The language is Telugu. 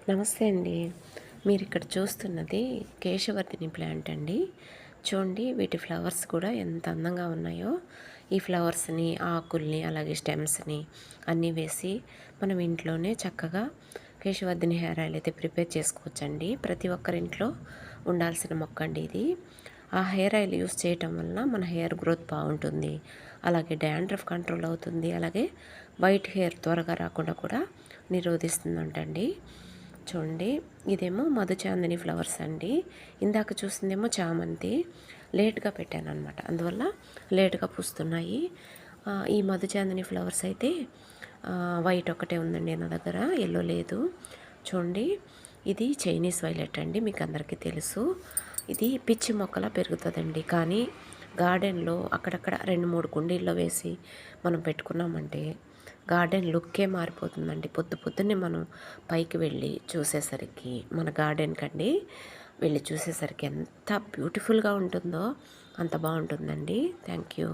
నమస్తే అండి. మీరిక్కడ చూస్తున్నది కేశవర్ధిని ప్లాంట్ అండి. చూడండి వీటి ఫ్లవర్స్ కూడా ఎంత అందంగా ఉన్నాయో. ఈ ఫ్లవర్స్‌ని, ఆకుల్ని, అలాగే స్టెమ్స్‌ని అన్నీ వేసి మనం ఇంట్లోనే చక్కగా కేశవర్ధిని హెయిర్ ఆయిల్ అయితే ప్రిపేర్ చేసుకోవచ్చండి. ప్రతి ఒక్కరింట్లో ఉండాల్సిన మొక్కండి ఇది. ఆ హెయిర్ ఆయిల్ యూస్ చేయటం వలన మన హెయిర్ గ్రోత్ బాగుంటుంది. అలాగే డాండ్రఫ్ కంట్రోల్ అవుతుంది. అలాగే వైట్ హెయిర్ త్వరగా రాకుండా కూడా నిరోధిస్తుందంటండి. చూడండి ఇదేమో మధుచాందిని ఫ్లవర్స్ అండి. ఇందాక చూసిందేమో చామంతి. లేట్గా పెట్టానన్నమాట, అందువల్ల లేట్గా పూస్తున్నాయి. ఈ మధుచాందిని ఫ్లవర్స్ అయితే వైట్ ఒకటే ఉందండి నా దగ్గర, ఎల్లో లేదు. చూడండి ఇది చైనీస్ వైలెట్ అండి, మీకు అందరికీ తెలుసు. ఇది పిచ్చి మొక్కలా పెరుగుతుందండి, కానీ గార్డెన్లో అక్కడక్కడ 2-3 కుండీల్లో వేసి మనం పెట్టుకున్నామంటే గార్డెన్ లుక్కే మారిపోతుందండి. పొద్దున్నే మనం పైకి వెళ్ళి చూసేసరికి మన గార్డెన్‌కండి వెళ్ళి చూసేసరికి ఎంత బ్యూటిఫుల్‌గా ఉంటుందో అంత బాగుంటుందండి. Thank you.